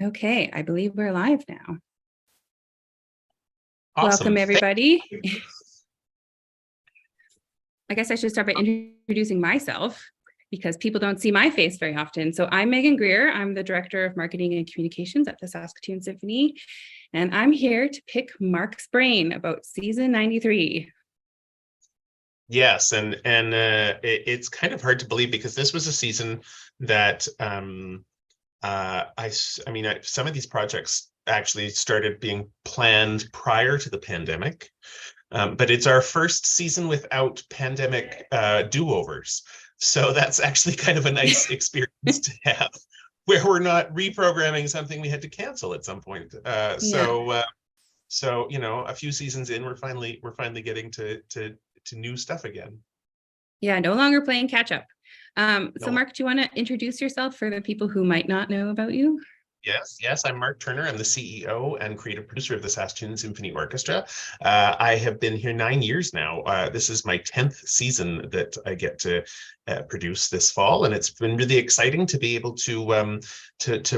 Okay, I believe we're live now. Awesome. Welcome, everybody. I guess I should start by introducing myself because people don't see my face very often. So I'm Megan Greer. I'm the Director of Marketing and Communications at the Saskatoon Symphony, and I'm here to pick Mark's brain about season 93. Yes, and it's kind of hard to believe because this was a season that some of these projects actually started being planned prior to the pandemic, but it's our first season without pandemic do-overs. So that's actually kind of a nice experience to have, where we're not reprogramming something we had to cancel at some point. So a few seasons in, we're finally getting to new stuff again. Yeah, no longer playing catch up. So No. Mark, do you want to introduce yourself for the people who might not know about you? Yes, I'm Mark Turner. I'm the CEO and creative producer of the Saskatoon Symphony Orchestra. I have been here 9 years now. This is my 10th season that I get to produce this fall, and it's been really exciting to be able to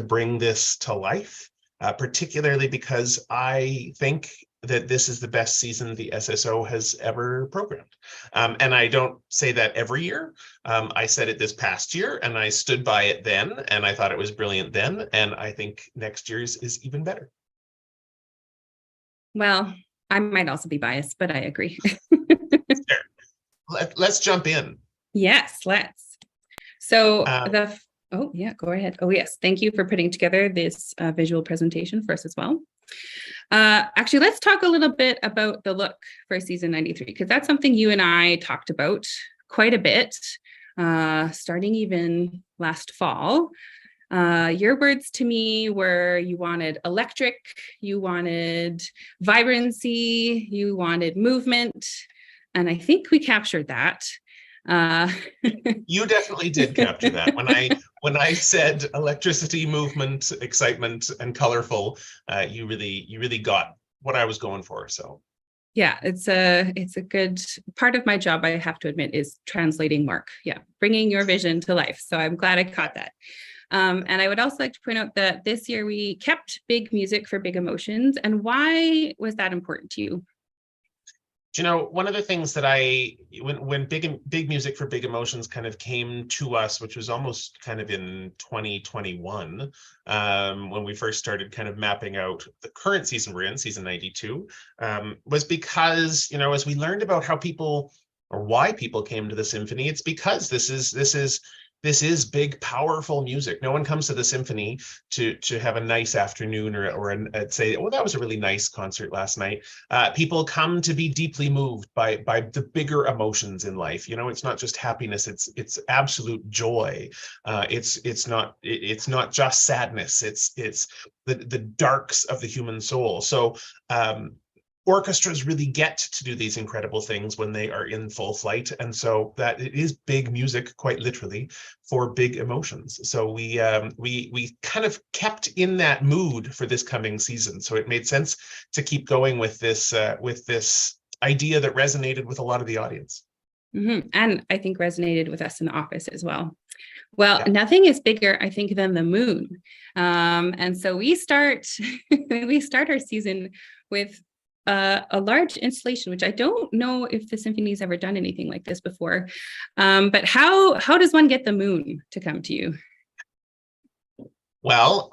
bring this to life, particularly because I think that this is the best season the SSO has ever programmed. And I don't say that every year. I said it this past year, and I stood by it then, and I thought it was brilliant then, and I think next year's is even better. Well, I might also be biased, but I agree. Sure. Let's jump in. Yes, let's. So go ahead. Oh, yes. Thank you for putting together this visual presentation for us as well. Actually, let's talk a little bit about the look for season 93, because that's something you and I talked about quite a bit, starting even last fall. Your words to me were you wanted electric, you wanted vibrancy, you wanted movement, and I think we captured that. You definitely did capture that. When I said electricity, movement, excitement, and colorful, you really got what I was going for. So yeah, it's a good part of my job, I have to admit, is translating Mark. Yeah, bringing your vision to life. So I'm glad I caught that. And I would also like to point out that this year we kept big music for big emotions. And why was that important to you? One of the things that when big music for big emotions kind of came to us, which was almost kind of in 2021, when we first started kind of mapping out the current season we're in, season 92, was because, as we learned about how people or why people came to the symphony, it's because this is big, powerful music. No one comes to the symphony to have a nice afternoon or say, oh, that was a really nice concert last night. People come to be deeply moved by the bigger emotions in life. It's not just happiness; it's absolute joy. It's not just sadness. It's the darks of the human soul. So. Orchestras really get to do these incredible things when they are in full flight, and so that it is big music, quite literally, for big emotions. So we kind of kept in that mood for this coming season. So it made sense to keep going with this idea that resonated with a lot of the audience. Mm-hmm. And I think resonated with us in the office as well. Well, yeah. Nothing is bigger, I think, than the moon. And so we start our season with a large installation, which I don't know if the symphony's ever done anything like this before. But how does one get the moon to come to you? Well,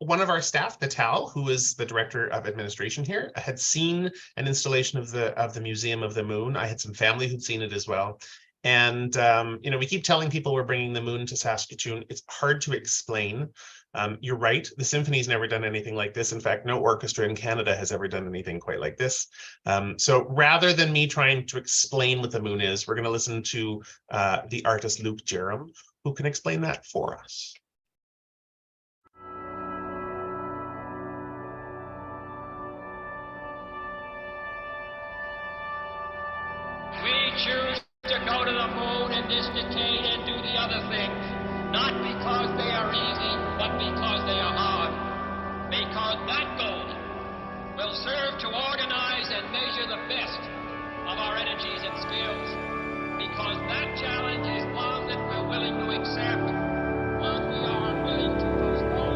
one of our staff, Natal, who is the director of administration here, had seen an installation of the Museum of the Moon. I had some family who'd seen it as well. And, we keep telling people we're bringing the moon to Saskatoon. It's hard to explain. You're right. The symphony's never done anything like this. In fact, no orchestra in Canada has ever done anything quite like this. So rather than me trying to explain what the moon is, we're going to listen to the artist Luke Jerram, who can explain that for us. We choose to go to the moon in this decade and do the other things, not because they are easy, but because they are hard. Because that goal will serve to organize and measure the best of our energies and skills. Because that challenge is one that we're willing to accept, one we are unwilling to postpone.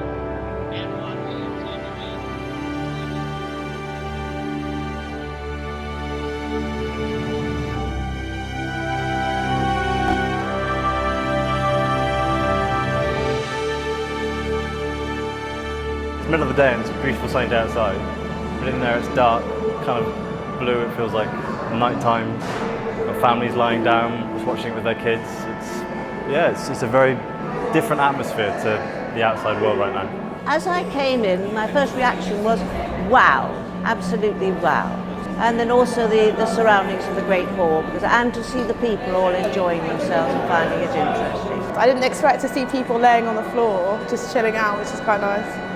middle of the day and it's beautiful sunny day outside, but in there it's dark, kind of blue. It feels like nighttime. Got families lying down, just watching it with their kids. It's a very different atmosphere to the outside world right now. As I came in, my first reaction was, wow, absolutely wow. And then also the surroundings of the Great Hall, and to see the people all enjoying themselves and finding it interesting. I didn't expect to see people laying on the floor, just chilling out, which is quite nice.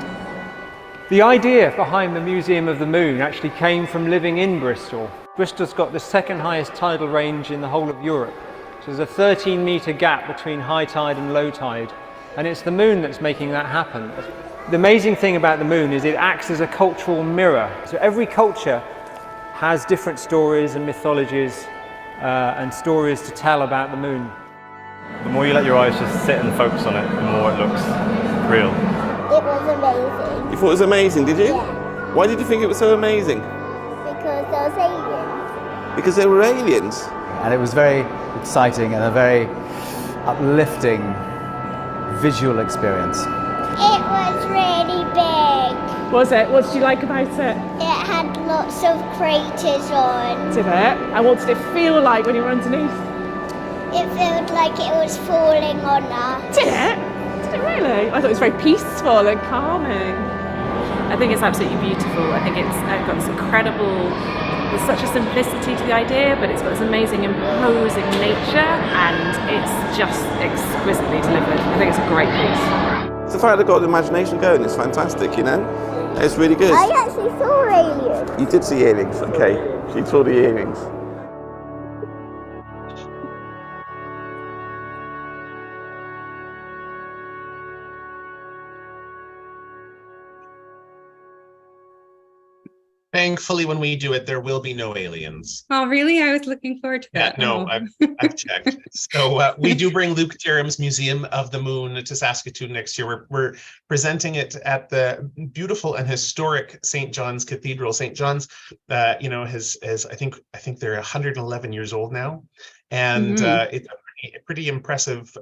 The idea behind the Museum of the Moon actually came from living in Bristol. Bristol's got the second highest tidal range in the whole of Europe. So there's a 13-metre gap between high tide and low tide, and it's the moon that's making that happen. The amazing thing about the moon is it acts as a cultural mirror. So every culture has different stories and mythologies and stories to tell about the moon. The more you let your eyes just sit and focus on it, the more it looks real. It was amazing. You thought it was amazing, did you? Yeah. Why did you think it was so amazing? Because there was aliens. Because there were aliens. And it was very exciting and a very uplifting visual experience. It was really big. Was it? What did you like about it? It had lots of craters on. Did it? And what did it feel like when you were underneath? It felt like it was falling on us. Did it? Did it really? I thought it was very peaceful and calming. I think it's absolutely beautiful. I think it's got this incredible, there's such a simplicity to the idea, but it's got this amazing imposing nature, and it's just exquisitely delivered. I think it's a great piece. It's the fact they've got the imagination going, it's fantastic, you know? It's really good. I actually saw aliens. You did see aliens, okay. She saw the earrings. Thankfully, when we do it, there will be no aliens. Oh, really? I was looking forward to that. No, I've checked. So we do bring Luke Derham's Museum of the Moon to Saskatoon next year. We're presenting it at the beautiful and historic St. John's Cathedral. St. John's, has I think they're 111 years old now, and it's a pretty impressive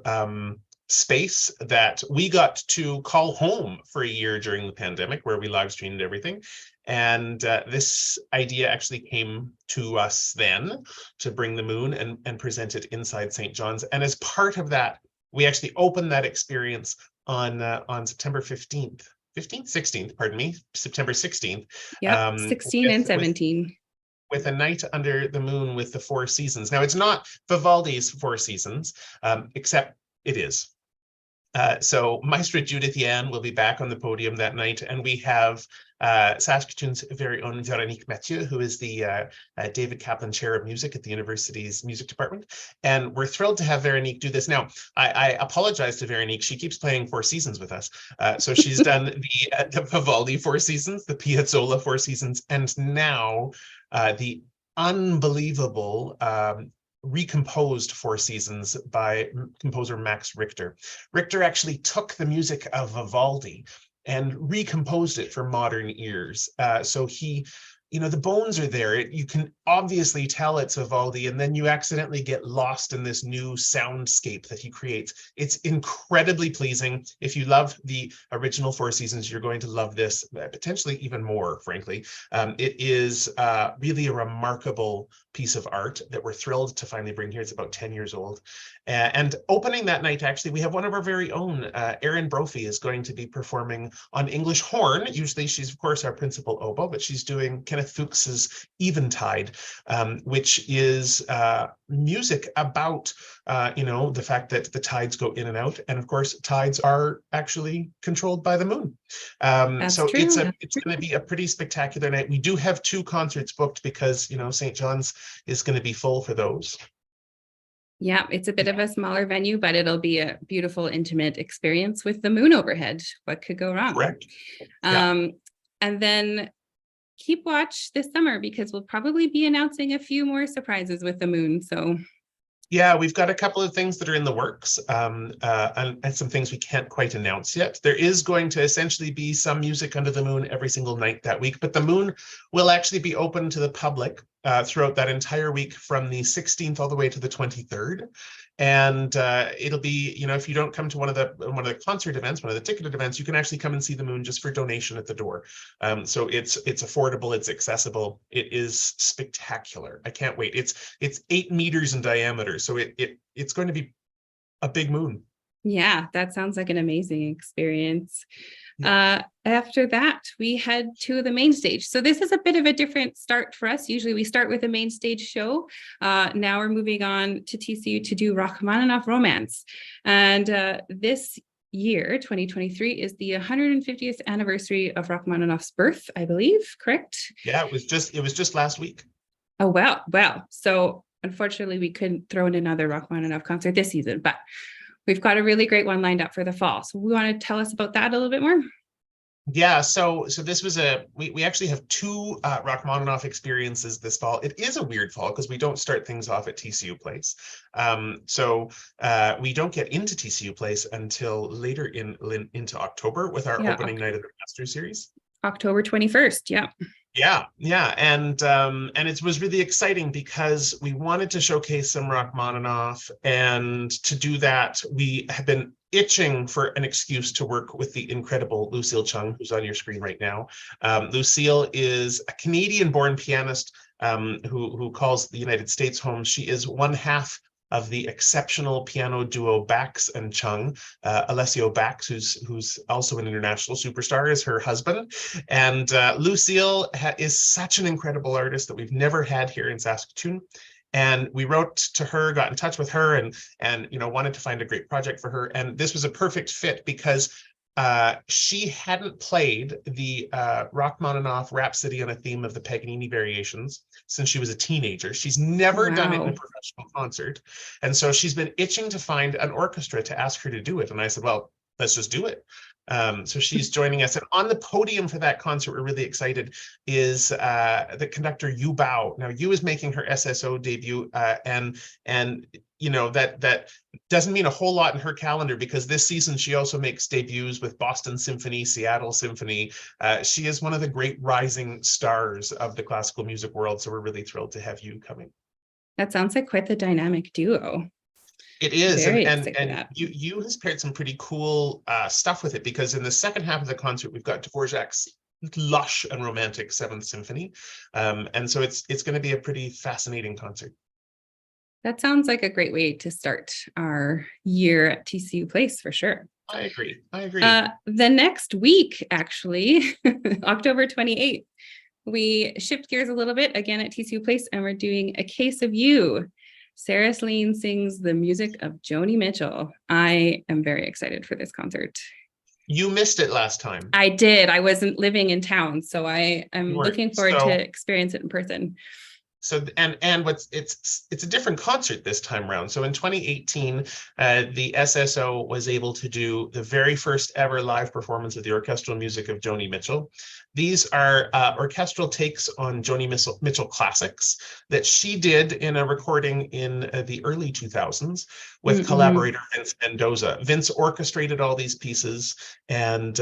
space that we got to call home for a year during the pandemic, where we live streamed everything. And this idea actually came to us then to bring the moon and present it inside St. John's. And as part of that, we actually opened that experience on September 16th, September 16th. Yeah, 16 and 17. With A Night Under the Moon with the Four Seasons. Now, it's not Vivaldi's Four Seasons, except it is. So Maestra Judith Yan will be back on the podium that night, and we have Saskatoon's very own Veronique Mathieu, who is the David Kaplan Chair of Music at the university's music department. And we're thrilled to have Veronique do this. Now, I apologize to Veronique. She keeps playing Four Seasons with us. So she's done the Vivaldi Four Seasons, the Piazzolla Four Seasons, and now the unbelievable recomposed Four Seasons by composer Max Richter. Richter actually took the music of Vivaldi and recomposed it for modern ears. So he, the bones are there. You can obviously tell it's Vivaldi, and then you accidentally get lost in this new soundscape that he creates. It's incredibly pleasing. If you love the original Four Seasons, you're going to love this, potentially even more, frankly. It is really a remarkable piece of art that we're thrilled to finally bring here. It's about 10 years old. And opening that night, actually, we have one of our very own, Erin Brophy, is going to be performing on English horn. Usually she's, of course, our principal oboe, but she's doing Kenneth Fuchs's Eventide, which is music about, the fact that the tides go in and out. And of course, tides are actually controlled by the moon. So true. It's going to be a pretty spectacular night. We do have 2 concerts booked because, St. John's is going to be full for those. Yeah, it's a bit of a smaller venue, but it'll be a beautiful, intimate experience with the moon overhead. What could go wrong? Correct. And then keep watch this summer, because we'll probably be announcing a few more surprises with the moon. So yeah, we've got a couple of things that are in the works, and some things we can't quite announce yet. There is going to essentially be some music under the moon every single night that week, but the moon will actually be open to the public throughout that entire week from the 16th all the way to the 23rd. And it'll be, if you don't come to one of the concert events, one of the ticketed events, you can actually come and see the moon just for donation at the door. So it's affordable, it's accessible, it is spectacular. I can't wait. It's 8 meters in diameter, so it's going to be a big moon. Yeah, that sounds like an amazing experience. After that, we head to the main stage. So this is a bit of a different start for us. Usually we start with a main stage show. Now we're moving on to TCU to do Rachmaninoff Romance. And this year, 2023, is the 150th anniversary of Rachmaninoff's birth, I believe, correct? Yeah, it was just last week. Oh, wow. Wow. So unfortunately, we couldn't throw in another Rachmaninoff concert this season, but we've got a really great one lined up for the fall. So we want to tell us about that a little bit more? Yeah, so this was we actually have 2 Rachmaninoff experiences this fall. It is a weird fall because we don't start things off at TCU Place. So we don't get into TCU Place until later into October with our opening night of the Master Series. October 21st, yeah. Yeah, and it was really exciting because we wanted to showcase some Rachmaninoff, and to do that, we have been itching for an excuse to work with the incredible Lucille Chung, who's on your screen right now. Lucille is a Canadian-born pianist who calls the United States home. She is one half of the exceptional piano duo Bax and Chung. Alessio Bax, who's also an international superstar, is her husband. And Lucille is such an incredible artist that we've never had here in Saskatoon. And we wrote to her, got in touch with her, and wanted to find a great project for her. And this was a perfect fit because she hadn't played the Rachmaninoff Rhapsody on a Theme of the Paganini Variations since she was a teenager. She's never done it in a professional concert. And so she's been itching to find an orchestra to ask her to do it. And I said, well, let's just do it. So she's joining us. And on the podium for that concert, we're really excited, is the conductor Yu Bao. Now, Yu is making her SSO debut, and that doesn't mean a whole lot in her calendar because this season she also makes debuts with Boston Symphony, Seattle Symphony. She is one of the great rising stars of the classical music world, so we're really thrilled to have Yu coming. That sounds like quite the dynamic duo. It is, and you has paired some pretty cool stuff with it, because in the second half of the concert we've got Dvorak's lush and romantic 7th Symphony, and so it's going to be a pretty fascinating concert. That sounds like a great way to start our year at TCU Place for sure. I agree. The next week, actually, October 28th, we shift gears a little bit again at TCU Place, and we're doing A Case of You. Sarah Slean sings the music of Joni Mitchell. I am very excited for this concert. You missed it last time. I did. I wasn't living in town, so I am looking forward to experience it in person. So and it's a different concert this time around. So in 2018, the SSO was able to do the very first ever live performance of the orchestral music of Joni Mitchell. These are orchestral takes on Joni Mitchell classics that she did in a recording in the early 2000s with collaborator Vince Mendoza. Vince orchestrated all these pieces and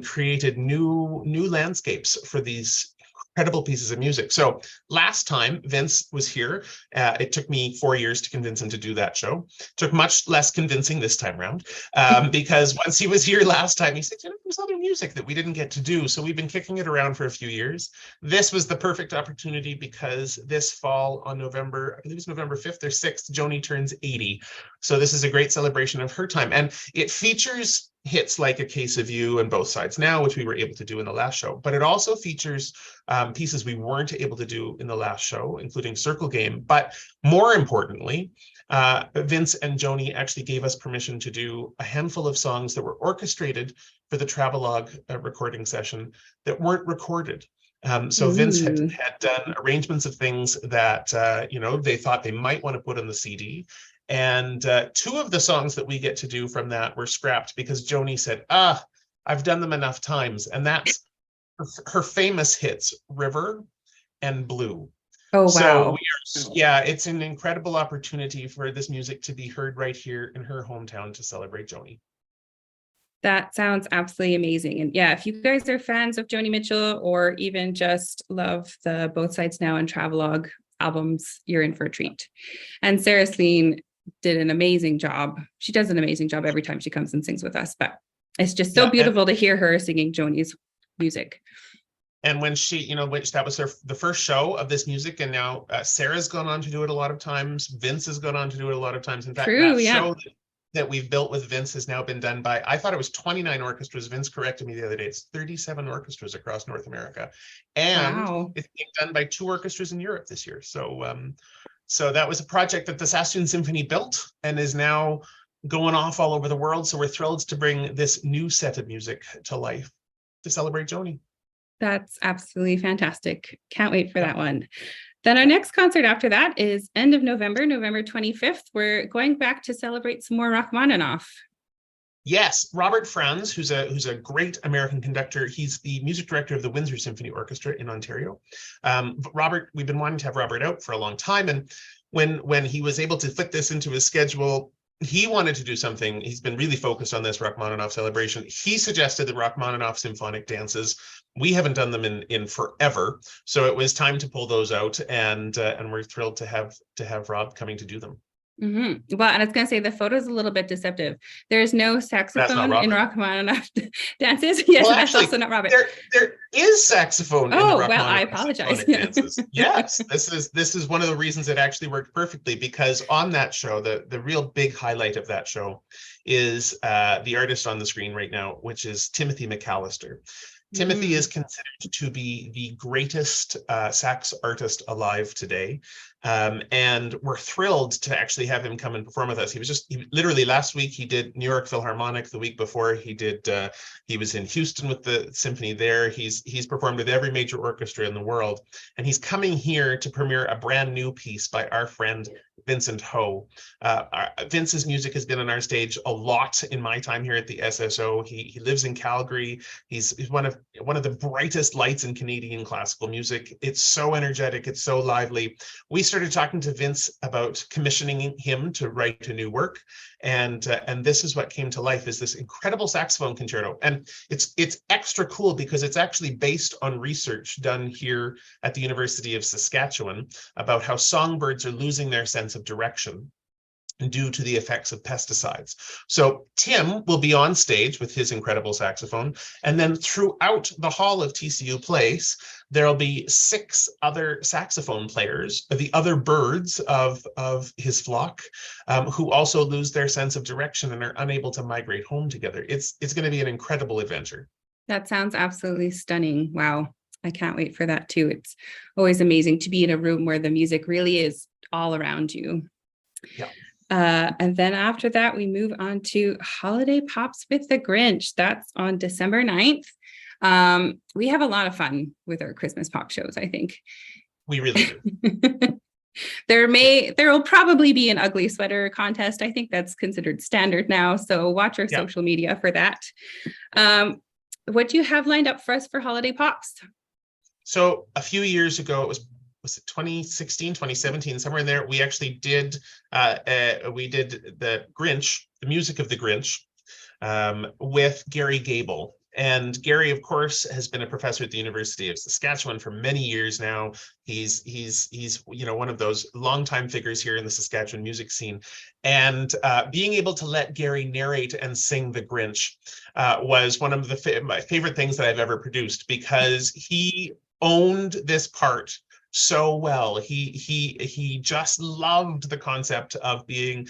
created new landscapes for these incredible pieces of music. So last time Vince was here, it took me 4 years to convince him to do that show. Took much less convincing this time around, because once he was here last time, he said, there's other music that we didn't get to do. So we've been kicking it around for a few years. This was the perfect opportunity because this fall on November, I believe it's November 5th or 6th, Joni turns 80. So this is a great celebration of her time. And it features hits like A Case of You and Both Sides Now, which we were able to do in the last show, but it also features pieces we weren't able to do in the last show, including Circle Game. But more importantly, Vince and Joni actually gave us permission to do a handful of songs that were orchestrated for the Travelogue recording session that weren't recorded. So Vince had done arrangements of things that they thought they might want to put on the CD. And 2 of the songs that we get to do from that were scrapped because Joni said, I've done them enough times. And that's her famous hits, River and Blue. Oh, wow. So it's an incredible opportunity for this music to be heard right here in her hometown to celebrate Joni. That sounds absolutely amazing. And yeah, if you guys are fans of Joni Mitchell or even just love the Both Sides Now and Travelogue albums, you're in for a treat. And Sarah Slean did an amazing job. She does an amazing job every time she comes and sings with us, but it's just so Yeah, beautiful to hear her singing Joni's music. And when she, that was the first show of this music, and now Sarah's gone on to do it a lot of times. Vince has gone on to do it a lot of times. In fact, True, that yeah. show that we've built with Vince has now been done by, I thought it was 29 orchestras. Vince corrected me the other day. It's 37 orchestras across North America. And Wow. it's being done by 2 orchestras in Europe this year. So that was a project that the Saskatoon Symphony built and is now going off all over the world. So we're thrilled to bring this new set of music to life to celebrate Joni. That's absolutely fantastic. Can't wait for that one. Then our next concert after that is end of November, November 25th. We're going back to celebrate some more Rachmaninoff. Yes, Robert Franz, who's a great American conductor. He's the music director of the Windsor Symphony Orchestra in Ontario. Robert, we've been wanting to have Robert out for a long time, and when he was able to fit this into his schedule, he wanted to do something. He's been really focused on this Rachmaninoff celebration. He suggested the Rachmaninoff symphonic dances. We haven't done them in forever, so it was time to pull those out, and we're thrilled to have Rob coming to do them. Mm-hmm. Well, and I was going to say the photo is a little bit deceptive. There's no saxophone in Rachmaninoff dances. Yes, well, that's actually, also not Robert. There is saxophone. Oh, in the well, I apologize. Dances. Yes, this is one of the reasons it actually worked perfectly, because on that show, the real big highlight of that show is the artist on the screen right now, which is Timothy McAllister. Timothy is considered to be the greatest sax artist alive today. And we're thrilled to actually have him come and perform with us. He literally last week, he did New York Philharmonic. The week before, he was in Houston with the symphony there. He's performed with every major orchestra in the world. And he's coming here to premiere a brand new piece by our friend Vincent Ho. Vince's music has been on our stage a lot in my time here at the SSO. He lives in Calgary. He's one of the brightest lights in Canadian classical music. It's so energetic. It's so lively. We started talking to Vince about commissioning him to write a new work, and this is what came to life, is this incredible saxophone concerto. And it's extra cool because it's actually based on research done here at the University of Saskatchewan about how songbirds are losing their sense of direction due to the effects of pesticides. So Tim will be on stage with his incredible saxophone, and then throughout the hall of TCU Place, there'll be 6 other saxophone players, the other birds of his flock, who also lose their sense of direction and are unable to migrate home together. It's going to be an incredible adventure. That sounds absolutely stunning. Wow. I can't wait for that too. It's always amazing to be in a room where the music really is all around you. Yeah. And then after that, we move on to Holiday Pops with the Grinch. That's on December 9th. We have a lot of fun with our Christmas pop shows, I think. We really do. There will probably be an ugly sweater contest. I think that's considered standard now. So watch our social media for that. What do you have lined up for us for Holiday Pops? So a few years ago, it was it 2016, 2017, somewhere in there, we actually did the Grinch, the music of the Grinch, with Gary Gable. And Gary, of course, has been a professor at the University of Saskatchewan for many years now. He's one of those longtime figures here in the Saskatchewan music scene. And being able to let Gary narrate and sing the Grinch was one of my favorite things that I've ever produced, because he owned this part so well. He just loved the concept of being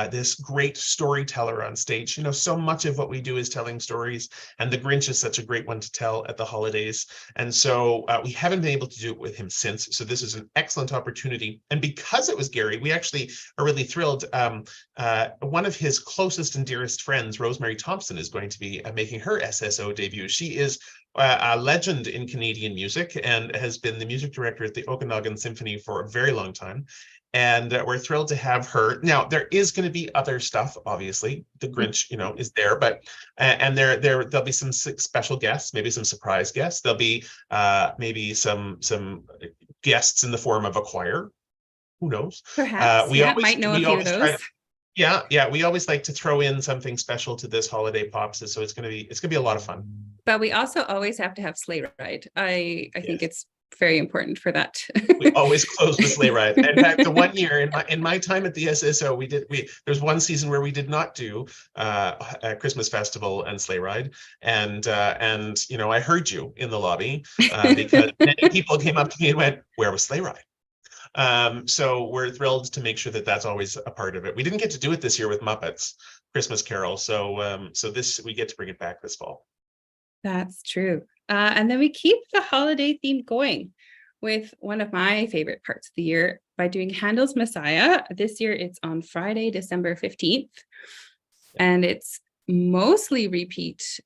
this great storyteller on stage. So much of what we do is telling stories, and the Grinch is such a great one to tell at the holidays. And so we haven't been able to do it with him since. So this is an excellent opportunity. And because it was Gary, we actually are really thrilled. One of his closest and dearest friends, Rosemary Thompson, is going to be making her SSO debut. She is a legend in Canadian music and has been the music director at the Okanagan Symphony for a very long time. And we're thrilled to have her. Now, there is going to be other stuff, obviously. The Grinch, is there, but and there'll be some special guests, maybe some surprise guests. There'll be maybe some guests in the form of a choir. Who knows? Perhaps. We might know a few of those. Yeah. We always like to throw in something special to this Holiday Pops, so it's gonna be a lot of fun. But we also always have to have Sleigh Ride. I think it's very important for that. We always close with sleigh ride. In fact, the one year in my time at the SSO, there's one season where we did not do a Christmas festival and sleigh ride, and I heard you in the lobby because many people came up to me and went, "Where was sleigh ride?" So we're thrilled to make sure that that's always a part of it. We didn't get to do it this year with Muppets Christmas Carol, so we get to bring it back this fall. That's true. And then we keep the holiday theme going with one of my favorite parts of the year by doing Handel's Messiah. This year it's on Friday, December 15th. And it's mostly repeat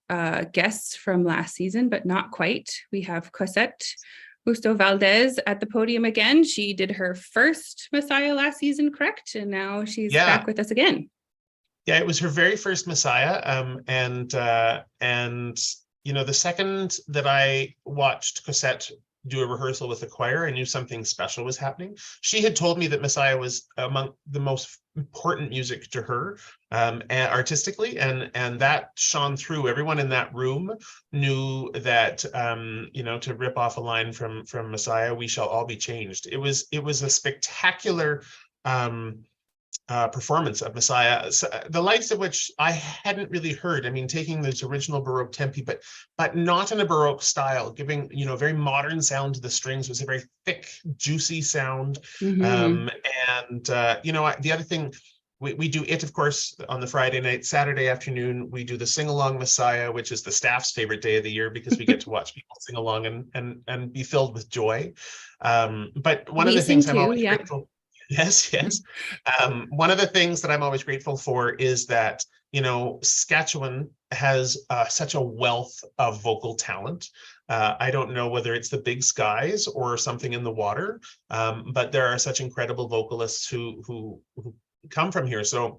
guests from last season, but not quite. We have Cosette Busto Valdez at the podium again. She did her first Messiah last season, correct? And now she's back with us again. Yeah, it was her very first Messiah. And the second that I watched Cosette do a rehearsal with the choir, I knew something special was happening. She had told me that Messiah was among the most important music to her artistically, and that shone through. Everyone in that room knew that to rip off a line from Messiah, "We shall all be changed." It was a spectacular performance of Messiah, the likes of which I hadn't really heard. I mean, taking those original Baroque tempi, but not in a Baroque style, giving a very modern sound to the strings. It was a very thick, juicy sound. The other thing, we do it, of course, on the Friday night. Saturday afternoon, we do the sing-along Messiah, which is the staff's favorite day of the year because we get to watch people sing along and be filled with joy. But one of the things I'm always grateful. Yes. One of the things that I'm always grateful for is that, Saskatchewan has such a wealth of vocal talent. I don't know whether it's the big skies or something in the water, but there are such incredible vocalists who come from here. So,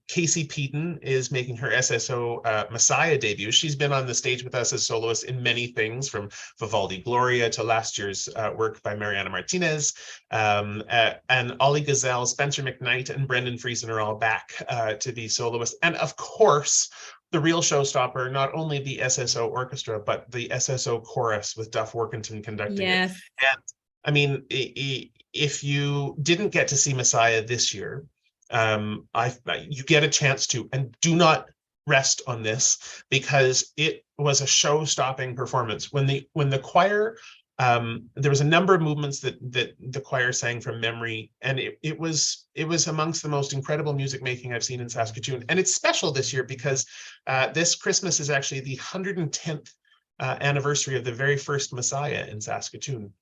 Casey Peden is making her SSO Messiah debut. She's been on the stage with us as soloist in many things, from Vivaldi Gloria to last year's work by Mariana Martinez. And Ollie Gazelle, Spencer McKnight, and Brendan Friesen are all back to be soloists. And of course, the real showstopper, not only the SSO Orchestra, but the SSO Chorus with Duff Workington conducting it. And I mean, if you didn't get to see Messiah this year, you get a chance to, and do not rest on this, because it was a show-stopping performance. When the choir, there was a number of movements that the choir sang from memory, and it was amongst the most incredible music making I've seen in Saskatoon. And it's special this year because this Christmas is actually the 110th anniversary of the very first Messiah in Saskatoon.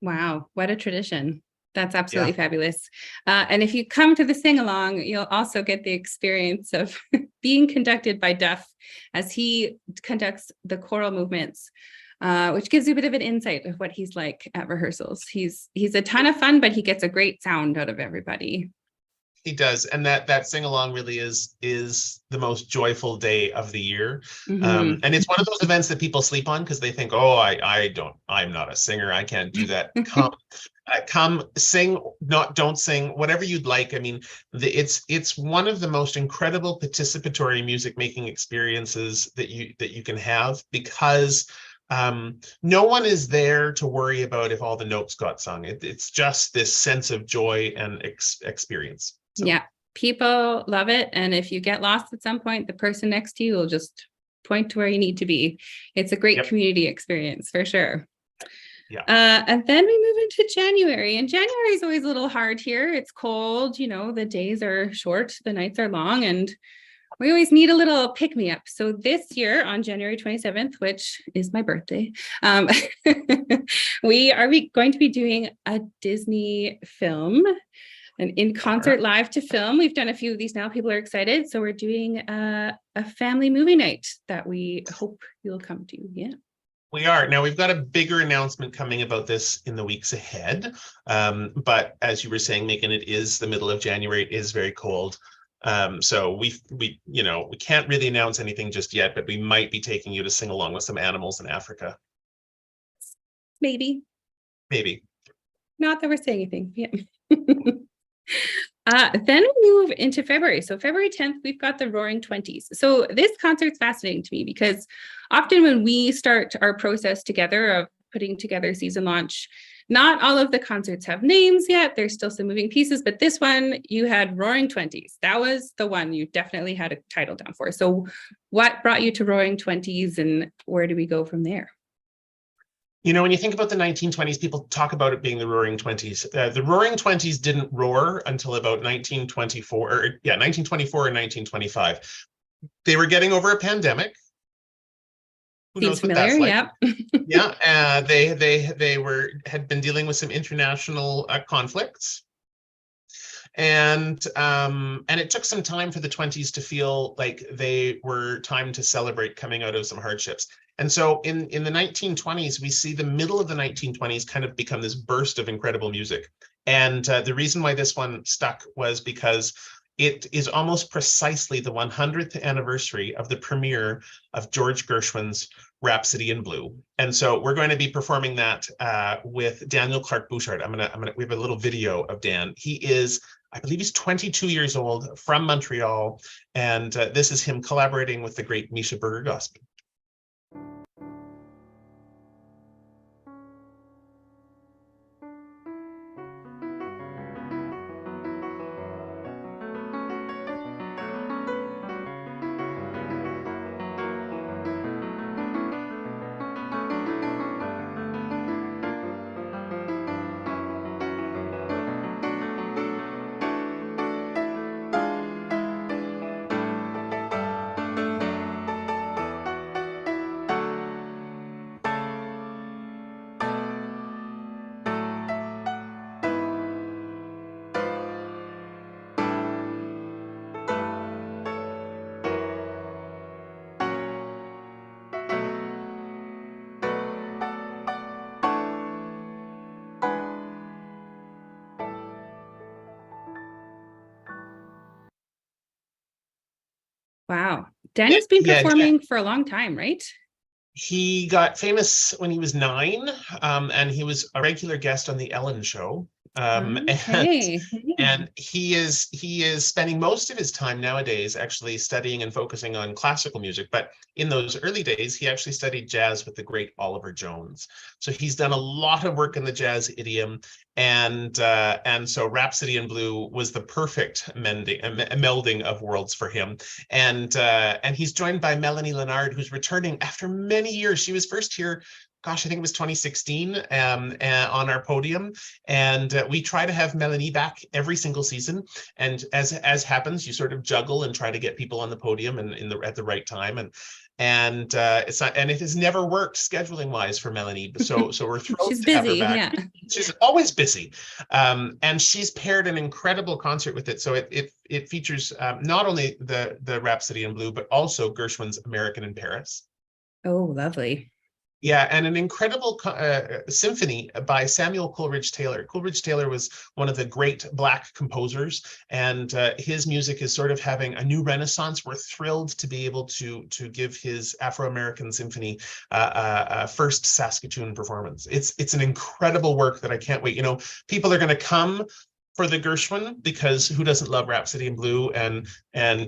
Wow, what a tradition. That's absolutely fabulous. And if you come to the sing-along, you'll also get the experience of being conducted by Duff as he conducts the choral movements, which gives you a bit of an insight of what he's like at rehearsals. He's a ton of fun, but he gets a great sound out of everybody. He does, and that sing-along really is the most joyful day of the year. And it's one of those events that people sleep on because they think, "Oh, I'm not a singer, I can't do that." Come sing, don't sing, whatever you'd like. I mean, it's one of the most incredible participatory music making experiences that you can have, because no one is there to worry about if all the notes got sung. It's just this sense of joy and experience. So. Yeah, people love it. And if you get lost at some point, the person next to you will just point to where you need to be. It's a great community experience for sure. Yeah. And then we move into January, and January is always a little hard here. It's cold, the days are short, the nights are long, and we always need a little pick-me-up. So this year on January 27th, which is my birthday, we are going to be doing a Disney film, an in-concert live to film. We've done a few of these now. People are excited. So we're doing a family movie night that we hope you'll come to. Yeah. We are. Now, we've got a bigger announcement coming about this in the weeks ahead. But as you were saying, Megan, it is the middle of January. It is very cold. So we can't really announce anything just yet, but we might be taking you to sing along with some animals in Africa. Maybe. Not that we're saying anything. Yeah. Then we move into February. So February 10th, we've got the Roaring Twenties. So this concert's fascinating to me because often when we start our process together of putting together season launch. Not all of the concerts have names yet. There's still some moving pieces, but this one you had Roaring Twenties. That was the one you definitely had a title down for. So what brought you to Roaring Twenties, and where do we go from there? You know, when you think about the 1920s, people talk about it being the Roaring Twenties. The Roaring Twenties didn't roar until about 1924, 1924 and 1925. They were getting over a pandemic. Who knows what that's like? Yep. Yeah, they had been dealing with some international conflicts, and it took some time for the 20s to feel like they were time to celebrate coming out of some hardships. And so in the 1920s, we see the middle of the 1920s kind of become this burst of incredible music. And the reason why this one stuck was because it is almost precisely the 100th anniversary of the premiere of George Gershwin's Rhapsody in Blue. And so we're going to be performing that with Daniel Clark Bouchard. We have a little video of Dan. He is, I believe he's 22 years old, from Montreal. And this is him collaborating with the great Misha Berger-Gospel. Wow. Danny's been performing for a long time, right? He got famous when he was 9, and he was a regular guest on the Ellen Show. And he is spending most of his time nowadays actually studying and focusing on classical music. But in those early days, he actually studied jazz with the great Oliver Jones. So he's done a lot of work in the jazz idiom. And so Rhapsody in Blue was the perfect melding of worlds for him. And he's joined by Melanie Leonard, who's returning after many years. She was first here, gosh, I think it was 2016 on our podium. And we try to have Melanie back every single season. And as happens, you sort of juggle and try to get people on the podium and at the right time. And it's not, and it has never worked scheduling wise for Melanie. So we're thrilled She's to have busy, her back. yeah. She's always busy. And she's paired an incredible concert with it. So it features not only the Rhapsody in Blue, but also Gershwin's American in Paris. Oh, lovely. Yeah, and an incredible symphony by Samuel Coleridge Taylor. Coleridge Taylor was one of the great Black composers, and his music is sort of having a new renaissance. We're thrilled to be able to give his Afro-American symphony a first Saskatoon performance. It's an incredible work that I can't wait. You know, people are going to come for the Gershwin, because who doesn't love Rhapsody in Blue? And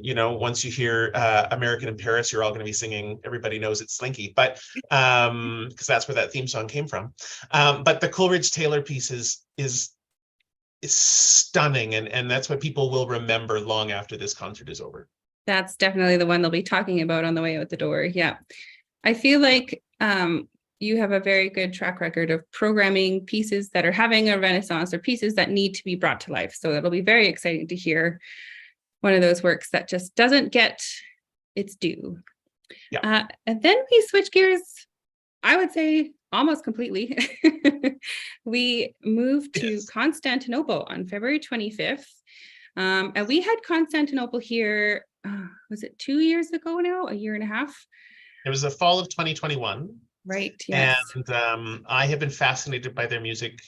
you know, once you hear American in Paris, you're all going to be singing Everybody Knows It's Slinky, but because that's where that theme song came from. But the Coleridge Taylor piece is stunning, and that's what people will remember long after this concert is over. That's definitely the one they'll be talking about on the way out the door. Yeah. I feel like you have a very good track record of programming pieces that are having a renaissance, or pieces that need to be brought to life. So it'll be very exciting to hear one of those works that just doesn't get its due. Yeah. And then we switch gears, I would say almost completely. We moved to Constantinople on February 25th. And we had Constantinople here, was it 2 years ago now? A year and a half? It was the fall of 2021. Right. Yes. And I have been fascinated by their music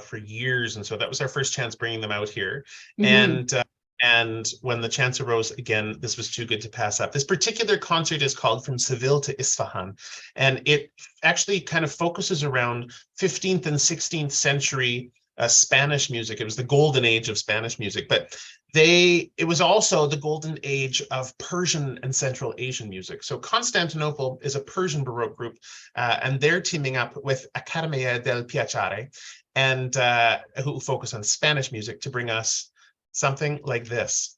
for years, and so that was our first chance bringing them out here. Mm-hmm. And when the chance arose again, this was too good to pass up. This particular concert is called From Seville to Isfahan, and it actually kind of focuses around 15th and 16th century Spanish music. It was the golden age of Spanish music, but it was also the golden age of Persian and Central Asian music. So Constantinople is a Persian Baroque group, and they're teaming up with Accademia del Piacere, and who focus on Spanish music to bring us something like this.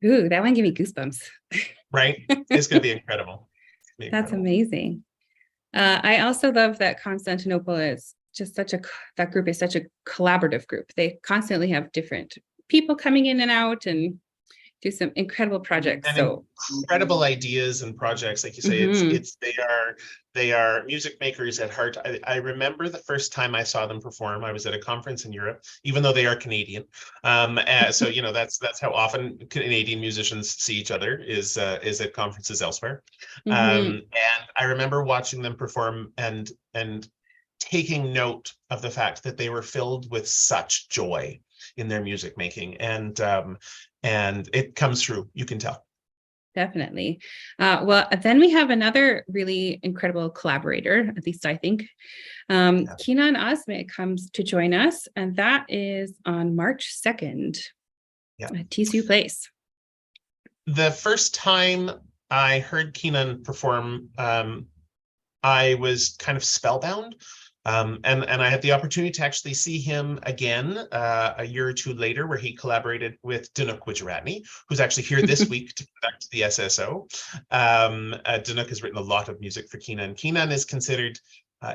Ooh, that one gave me goosebumps. Right? It's going to be incredible. That's amazing. I also love that Constantinople is just that group is such a collaborative group. They constantly have different people coming in and out and do some incredible projects. And incredible ideas and projects, like you say, they are music makers at heart. I remember the first time I saw them perform. I was at a conference in Europe, even though they are Canadian. So that's how often Canadian musicians see each other is at conferences elsewhere. And I remember watching them perform and taking note of the fact that they were filled with such joy in their music making, and it comes through. You can tell. Definitely. Well, then we have another really incredible collaborator, at least I think. Kenan Azmi comes to join us, and that is on March 2nd at TCU Place. The first time I heard Kenan perform, I was kind of spellbound. And I had the opportunity to actually see him again a year or two later, where he collaborated with Dinuk Gujaratni, who's actually here this week to conduct the SSO. Dinuk has written a lot of music for Kenan. Kenan is considered,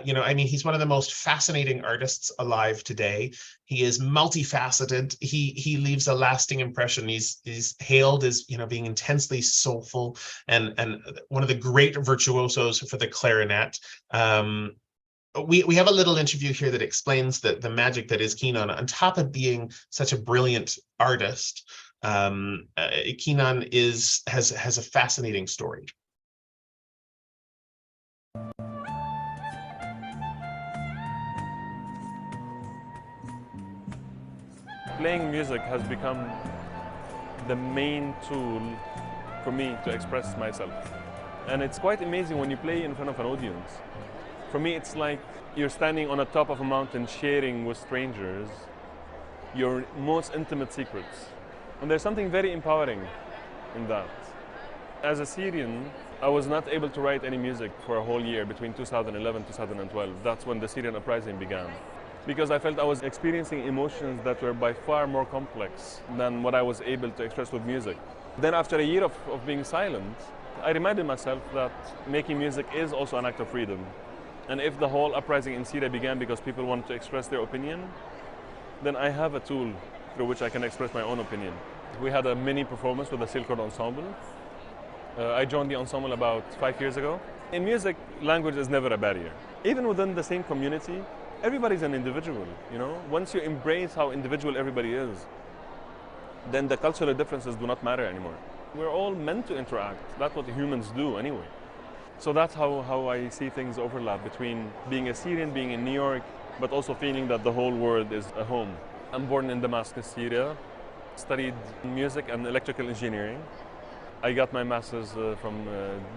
he's one of the most fascinating artists alive today. He is multifaceted. He leaves a lasting impression. He's hailed as being intensely soulful and one of the great virtuosos for the clarinet. We have a little interview here that explains the magic that is Kenan. On top of being such a brilliant artist, Kenan has a fascinating story. Playing music has become the main tool for me to express myself. And it's quite amazing when you play in front of an audience. For me, it's like you're standing on the top of a mountain sharing with strangers your most intimate secrets. And there's something very empowering in that. As a Syrian, I was not able to write any music for a whole year between 2011 and 2012. That's when the Syrian uprising began. Because I felt I was experiencing emotions that were by far more complex than what I was able to express with music. Then after a year of being silent, I reminded myself that making music is also an act of freedom. And if the whole uprising in Syria began because people wanted to express their opinion, then I have a tool through which I can express my own opinion. We had a mini performance with the Silk Road Ensemble. I joined the ensemble about 5 years ago. In music, language is never a barrier. Even within the same community, everybody's an individual, Once you embrace how individual everybody is, then the cultural differences do not matter anymore. We're all meant to interact. That's what humans do anyway. So that's how I see things overlap between being a Syrian, being in New York, but also feeling that the whole world is a home. I'm born in Damascus, Syria, studied music and electrical engineering. I got my master's from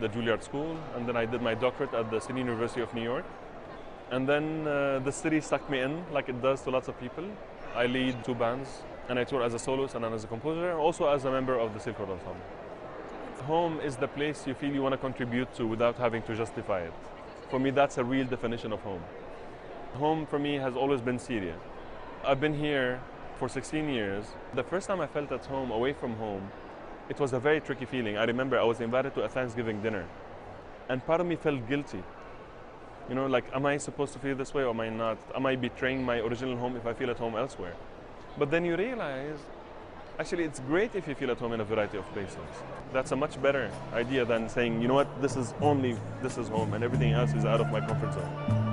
the Juilliard School, and then I did my doctorate at the City University of New York. And then the city sucked me in like it does to lots of people. I lead 2 bands, and I tour as a soloist and then as a composer, and also as a member of the Silk Road Ensemble. Home is the place you feel you want to contribute to without having to justify it. For me, that's a real definition of home. Home for me has always been Syria. I've been here for 16 years. The first time I felt at home, away from home, it was a very tricky feeling. I remember I was invited to a Thanksgiving dinner, and part of me felt guilty. You know, like, am I supposed to feel this way or am I not? Am I betraying my original home if I feel at home elsewhere? But then you realize, actually, it's great if you feel at home in a variety of places. That's a much better idea than saying, you know what, this is home and everything else is out of my comfort zone.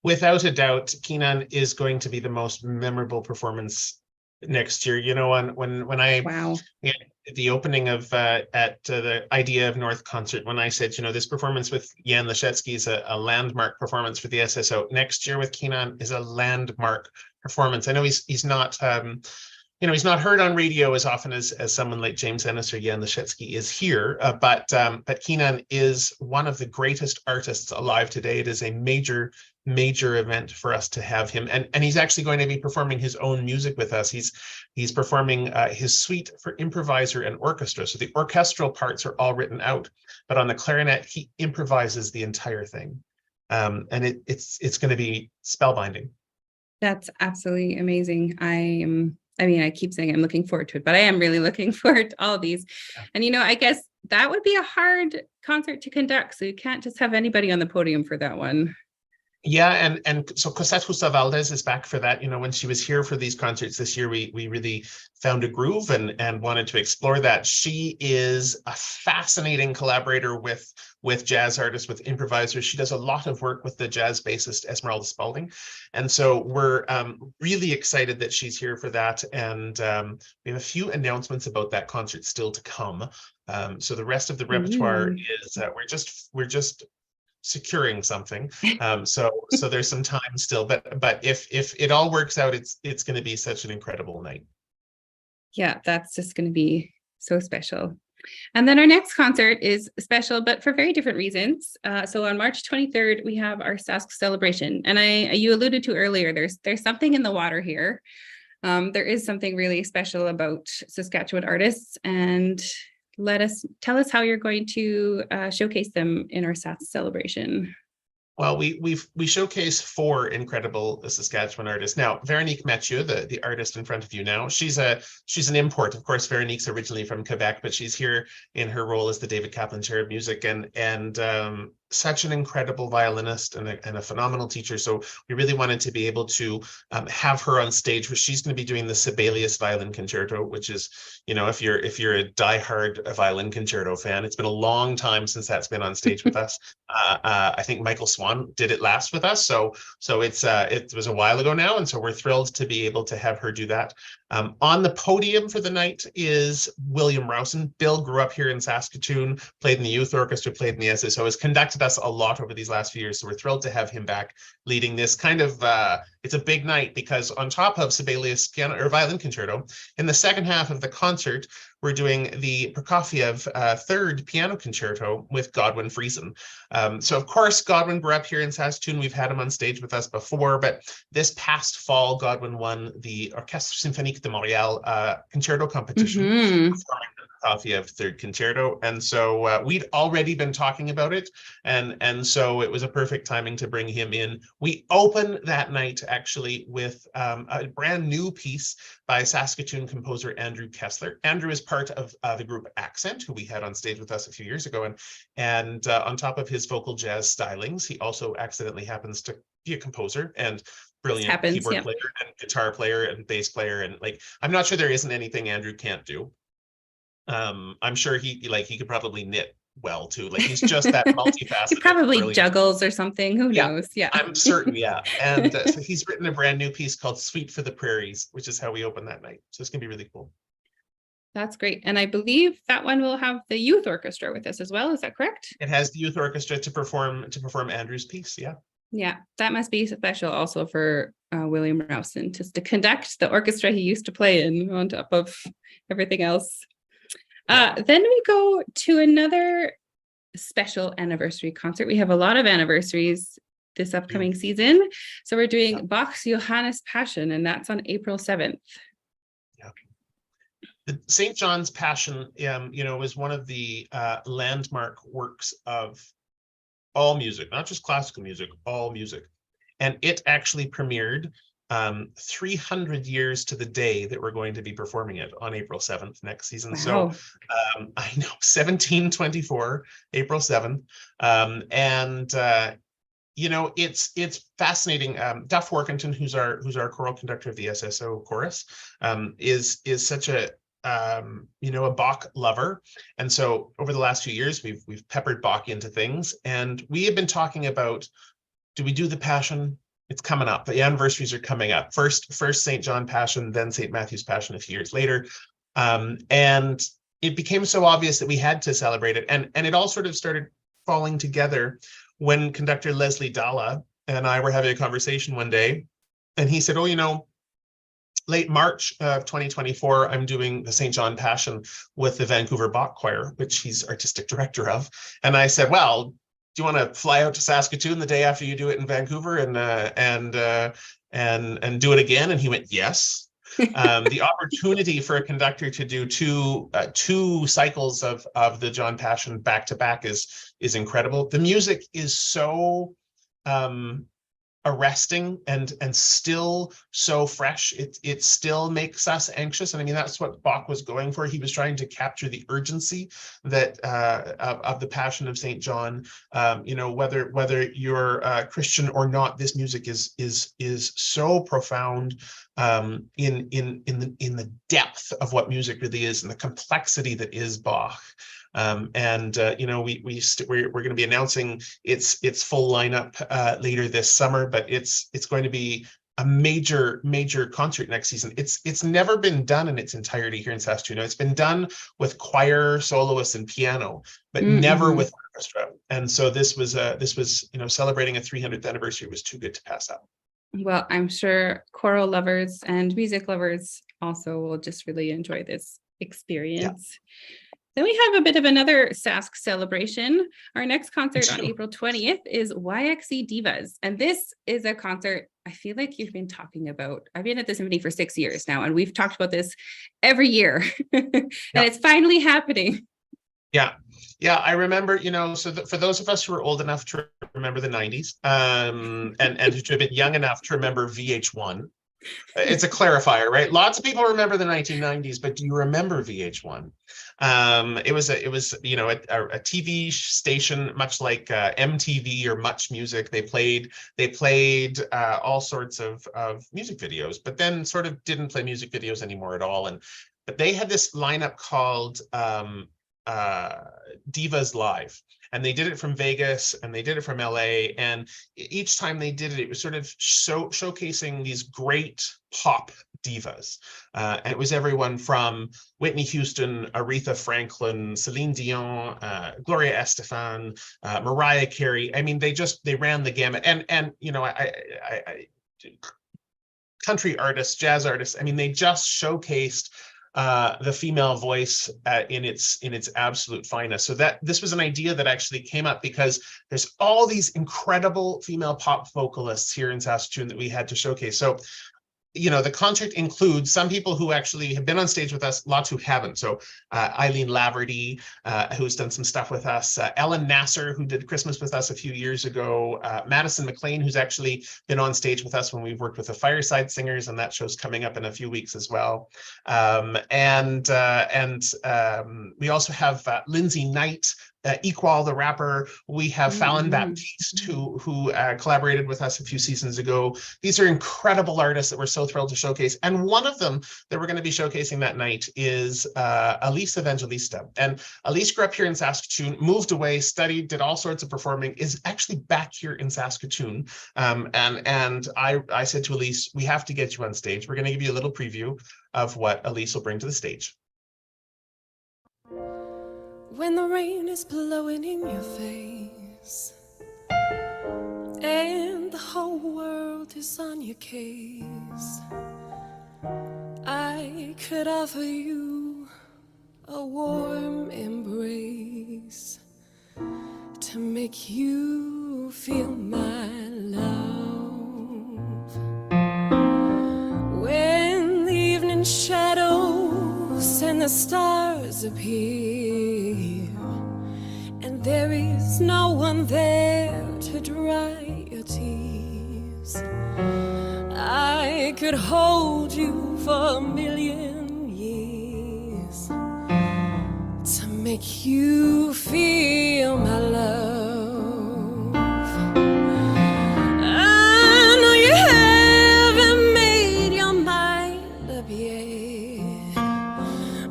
Without a doubt, Keenan is going to be the most memorable performance next year. You know, when I at the opening of at the Idea of North concert, when I said, you know, this performance with Jan Leszecki is a landmark performance for the SSO. Next year with Keenan is a landmark performance. I know he's not you know, he's not heard on radio as often as someone like James Ennis or Jan Leszecki is here, but Keenan is one of the greatest artists alive today. It is a major event for us to have him, and he's actually going to be performing his own music with us. He's performing his suite for improviser and orchestra. So the orchestral parts are all written out, but on the clarinet he improvises the entire thing, and it's going to be spellbinding. That's absolutely amazing. I mean, I keep saying I'm looking forward to it, but I am really looking forward to all of these. And, you know, I guess that would be a hard concert to conduct. So you can't just have anybody on the podium for that one. Yeah, and so Cosette Husa Valdez is back for that. You know, when she was here for these concerts this year, we really found a groove and wanted to explore that. She is a fascinating collaborator with jazz artists, with improvisers. She does a lot of work with the jazz bassist Esmeralda Spalding. And so we're really excited that she's here for that. And we have a few announcements about that concert still to come. So the rest of the repertoire is we're just securing something, so there's some time still, but if it all works out, it's going to be such an incredible night. Yeah, that's just going to be so special. And then our next concert is special, but for very different reasons. So on March 23rd, we have our Sask celebration, and you alluded to earlier, there's something in the water here. There is something really special about Saskatchewan artists, and tell us how you're going to showcase them in our Sask celebration. Well, we showcase 4 incredible Saskatchewan artists. Now, Veronique Mathieu, the artist in front of you now, she's an import. Of course, Veronique's originally from Quebec, but she's here in her role as the David Kaplan Chair of Music, and such an incredible violinist and a phenomenal teacher. So we really wanted to be able to have her on stage, where she's going to be doing the Sibelius Violin Concerto, which is, you know, if you're a diehard violin concerto fan, it's been a long time since that's been on stage with us. I think Michael Swan did it last with us, so it was a while ago now, and so we're thrilled to be able to have her do that. On the podium for the night is William Rowson. Bill grew up here in Saskatoon, played in the youth orchestra, played in the SSO, has conducted us a lot over these last few years, so we're thrilled to have him back leading this kind of it's a big night, because on top of Sibelius piano or violin concerto, in the second half of the concert we're doing the Prokofiev third piano concerto with Godwin Friesen. So of course Godwin grew up here in Saskatoon. We've had him on stage with us before, but this past fall Godwin won the Orchestre Symphonique de Montréal concerto competition, performing the Prokofiev third concerto, and so we'd already been talking about it, and so it was a perfect timing to bring him in. We open that night actually with a brand new piece by Saskatoon composer Andrew Kessler. Andrew is part of the group Accent, who we had on stage with us a few years ago, and on top of his vocal jazz stylings, he also accidentally happens to be a composer and brilliant keyboard player and guitar player and bass player, and like, I'm not sure there isn't anything Andrew can't do. I'm sure he could probably knit well too. Like, he's just that multifaceted. He probably brilliant. Juggles or something. Who knows? Yeah, I'm certain. Yeah, and so he's written a brand new piece called "Sweet for the Prairies," which is how we open that night. So it's gonna be really cool. That's great. And I believe that one will have the youth orchestra with us as well. Is that correct? It has the youth orchestra to perform Andrew's piece. Yeah. Yeah, that must be special also for William Rowson, just to conduct the orchestra he used to play in on top of everything else. Then we go to another special anniversary concert. We have a lot of anniversaries this upcoming season. So we're doing Bach's Johannes Passion, and that's on April 7th. The St. John's Passion, was one of the landmark works of all music, not just classical music, all music. And it actually premiered 300 years to the day that we're going to be performing it on April 7th next season. Wow. So I know, 1724, April 7th. It's fascinating. Duff Workington, who's our choral conductor of the SSO chorus, is such a Bach lover. And so over the last few years, we've peppered Bach into things. And we have been talking about, do we do the Passion? It's coming up. The anniversaries are coming up. First St. John Passion, then St. Matthew's Passion a few years later. And it became so obvious that we had to celebrate it. And it all sort of started falling together when conductor Leslie Dalla and I were having a conversation one day. And he said, late March of 2024, I'm doing the St. John Passion with the Vancouver Bach Choir, which he's artistic director of. And I said, well, do you want to fly out to Saskatoon the day after you do it in Vancouver and do it again? And he went, yes. The opportunity for a conductor to do two cycles of the John Passion back to back is incredible. The music is so arresting and still so fresh. It still makes us anxious, and I mean that's what Bach was going for. He was trying to capture the urgency that of the Passion of Saint John. Whether you're Christian or not, this music is so profound in the depth of what music really is and the complexity that is Bach. We're going to be announcing its full lineup later this summer, but it's going to be a major concert next season. It's never been done in its entirety here in Saskatoon. It's been done with choir, soloists, and piano, but never with orchestra. And so this was celebrating a 300th anniversary was too good to pass up. Well, I'm sure choral lovers and music lovers also will just really enjoy this experience. Yeah. Then we have a bit of another Sask celebration. Our next concert on April 20th is YXE Divas. And this is a concert I feel like you've been talking about. I've been at the Symphony for 6 years now, and we've talked about this every year. And it's finally happening. Yeah, I remember, for those of us who are old enough to remember the 90s and to have been young enough to remember VH1, it's a clarifier, right? Lots of people remember the 1990s, but do you remember VH1? It was a TV station, much like MTV or Much Music. They played all sorts of music videos, but then sort of didn't play music videos anymore at all. But they had this lineup called Divas Live, and they did it from Vegas and they did it from LA, and each time they did it, it was sort of showcasing these great pop divas, and it was everyone from Whitney Houston, Aretha Franklin, Celine Dion, Gloria Estefan, Mariah Carey. I mean, they ran the gamut, and I country artists, jazz artists. I mean, they just showcased the female voice in its absolute finest. So that this was an idea that actually came up because there's all these incredible female pop vocalists here in Saskatoon that we had to showcase. So the concert includes some people who actually have been on stage with us, lots who haven't. So Eileen Laverty, who's done some stuff with us, Ellen Nasser, who did Christmas with us a few years ago, Madison McLean, who's actually been on stage with us when we've worked with the Fireside Singers, and that show's coming up in a few weeks as well. And we also have Lindsay Knight, Equal the rapper. We have Fallon Baptiste, who collaborated with us a few seasons ago. These are incredible artists that we're so thrilled to showcase. And one of them that we're going to be showcasing that night is Elise Evangelista. And Elise grew up here in Saskatoon, moved away, studied, did all sorts of performing, is actually back here in Saskatoon. And I said to Elise, we have to get you on stage. We're going to give you a little preview of what Elise will bring to the stage. When the rain is blowing in your face and the whole world is on your case, I could offer you a warm embrace to make you feel my love. When the evening shadows and the stars appear, and there is no one there to dry your tears, I could hold you for a million years to make you feel my love. I know you haven't made your mind up yet,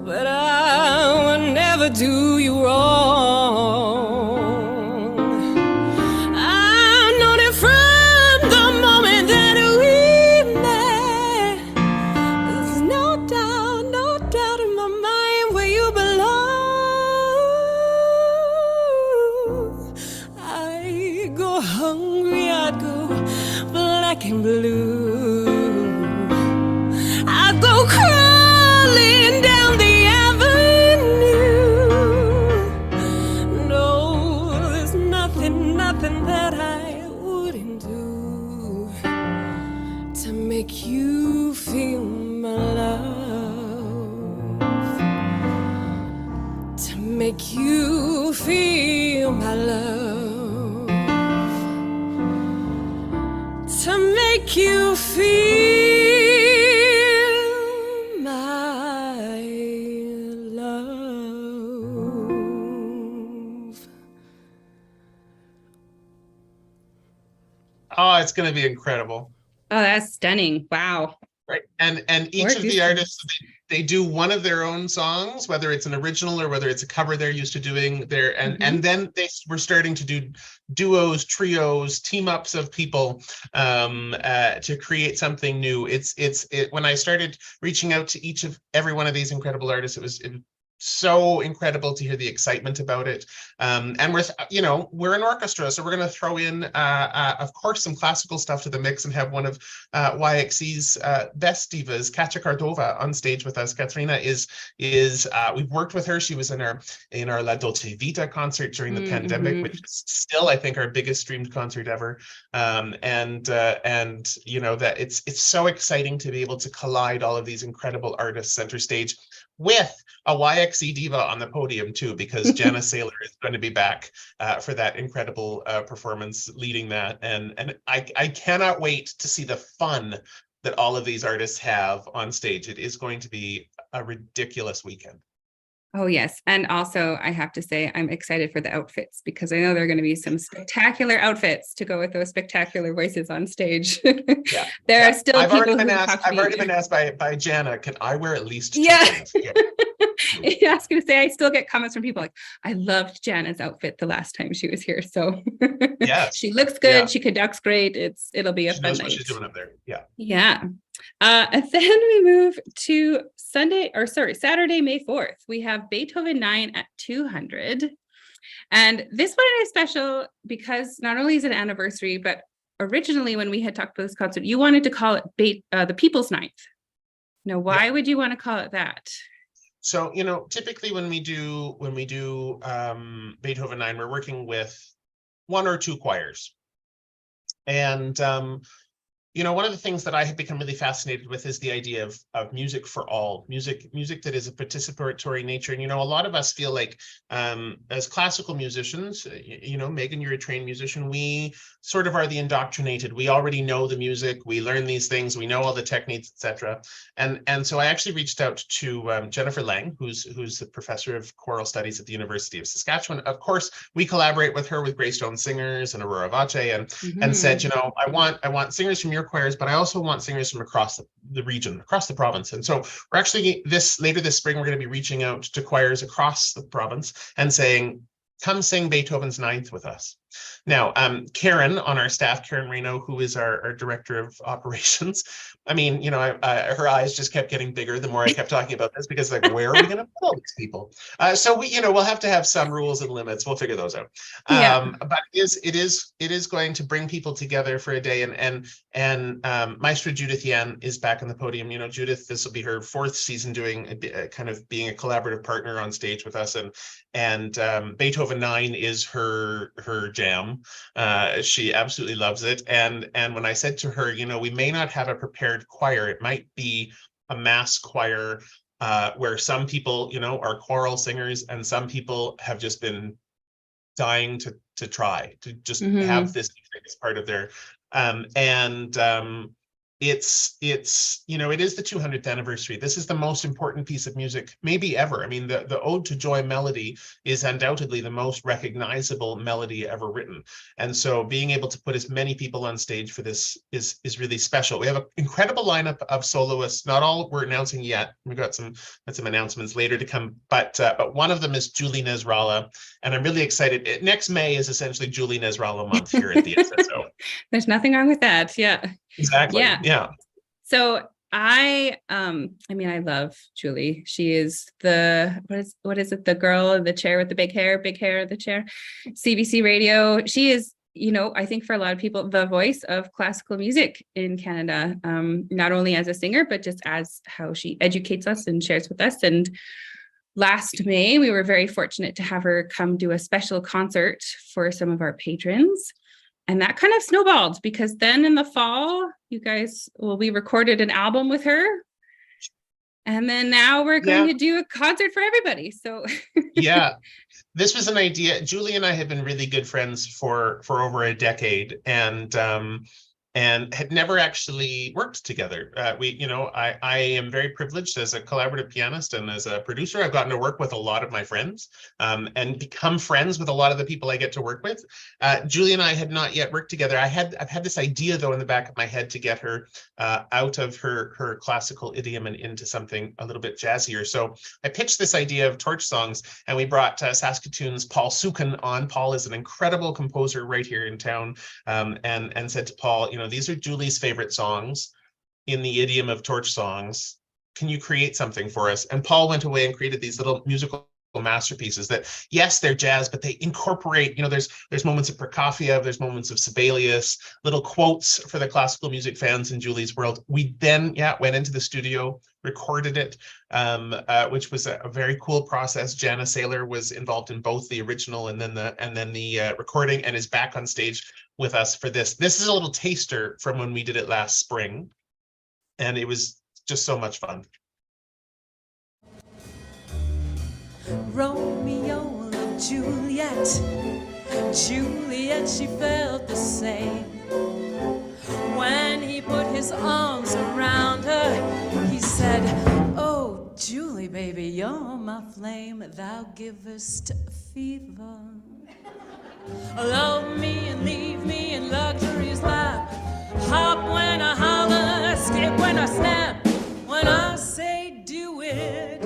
but I will never do you wrong. I know that from the moment that we met, there's no doubt in my mind where you belong. I go hungry, I'd go black and blue, I'd go crawling down the avenue. No, there's nothing that I wouldn't do to make you feel my love, to make you feel my love, to make you feel my love. Oh, it's going to be incredible. Oh, that's stunning. Wow. Right. And each of the artists, they do one of their own songs, whether it's an original or whether it's a cover they're used to doing there. And then we're starting to do duos, trios, team ups of people to create something new. When I started reaching out to every one of these incredible artists, it was so incredible to hear the excitement about it. And we're an orchestra, so we're going to throw in, of course, some classical stuff to the mix and have one of YXC's best divas, Katja Cordova, on stage with us. Katrina we've worked with her. She was in our La Dolce Vita concert during the pandemic, which is still, I think, our biggest streamed concert ever. That it's so exciting to be able to collide all of these incredible artists center stage with a YXC diva on the podium too, because Jana Saylor is going to be back for that incredible performance leading that. And I cannot wait to see the fun that all of these artists have on stage. It is going to be a ridiculous weekend. Oh, yes. And also, I have to say, I'm excited for the outfits because I know there are going to be some spectacular outfits to go with those spectacular voices on stage. Yeah. There are still I've people already been asked by Jana, can I wear at least two things? Yeah. I was going to say, I still get comments from people like, I loved Jana's outfit the last time she was here. So yeah, she looks good. Yeah. She conducts great. it'll be a fun night. What she's doing up there. Yeah. Yeah. And then we move to Saturday, May 4th. We have Beethoven 9 at 200. And this one is special because not only is it an anniversary, but originally when we had talked about this concert, you wanted to call it the People's Ninth. Now, why would you want to call it that? So, typically when we do Beethoven 9, we're working with one or two choirs. And one of the things that I have become really fascinated with is the idea of music for all, music that is a participatory nature. And, a lot of us feel like as classical musicians, Megan, you're a trained musician, we sort of are the indoctrinated. We already know the music, we learn these things, we know all the techniques, etc. And so I actually reached out to Jennifer Lang, who's the professor of choral studies at the University of Saskatchewan. Of course, we collaborate with her with Greystone Singers and Aurora Vache, and said, I want singers from your choirs, but I also want singers from across the region, across the province. And so we're actually later this spring, we're going to be reaching out to choirs across the province and saying, come sing Beethoven's Ninth with us. Now, Karen on our staff, Karen Reno, who is our director of operations, I mean, you know, her eyes just kept getting bigger the more I kept talking about this, because like, where are we going to put all these people? So we, you know, we'll have to have some rules and limits. We'll figure those out. But it is going to bring people together for a day, and Maestra Judith Yan is back on the podium. You know, Judith, this will be her 4th season doing kind of being a collaborative partner on stage with us, and Beethoven 9 is her jam. She absolutely loves it. And when I said to her, you know, we may not have a prepared choir, it might be a mass choir where some people, you know, are choral singers, and some people have just been dying to try to just have this as part of their it's you know, it is the 200th anniversary. This is the most important piece of music maybe ever. I mean, the Ode to Joy melody is undoubtedly the most recognizable melody ever written, and so being able to put as many people on stage for this is really special. We have an incredible lineup of soloists. Not all we're announcing yet. We've got some announcements later to come, but one of them is Julie Nasrallah, and I'm really excited. Next May is essentially Julie Nasrallah month here at the SSO. There's nothing wrong with that. Yeah. Exactly. Yeah. So I mean, I love Julie. She is the, what is it? The girl in the chair with the big hair, the chair, CBC radio. She is, you know, I think for a lot of people, the voice of classical music in Canada, not only as a singer, but just as how she educates us and shares with us. And last May, we were very fortunate to have her come do a special concert for some of our patrons. And that kind of snowballed, because then in the fall, we recorded an album with her. And then now we're going to do a concert for everybody. So yeah, this was an idea. Julie and I have been really good friends for over a decade, and had never actually worked together. I am very privileged as a collaborative pianist and as a producer. I've gotten to work with a lot of my friends and become friends with a lot of the people I get to work with. Julie and I had not yet worked together. I've had this idea though in the back of my head to get her out of her classical idiom and into something a little bit jazzier. So I pitched this idea of torch songs, and we brought Saskatoon's Paul Sukin on. Paul is an incredible composer right here in town, and said to Paul, you know, these are Julie's favorite songs in the idiom of torch songs. Can you create something for us? And Paul went away and created these little musical masterpieces that, yes, they're jazz, but they incorporate, you know, there's moments of Prokofiev, there's moments of Sibelius, little quotes for the classical music fans in Julie's world. We then, went into the studio, recorded it, which was a very cool process. Jana Saylor was involved in both the original and then the recording, and is back on stage with us for this. This is a little taster from when we did it last spring, and it was just so much fun. Romeo loved Juliet. Juliet, she felt the same. When he put his arms around her, he said, "Oh, Julie, baby, you're my flame. Thou givest fever. Love me and leave me in luxury's lap. Hop when I holler, skip when I snap. When I say do it,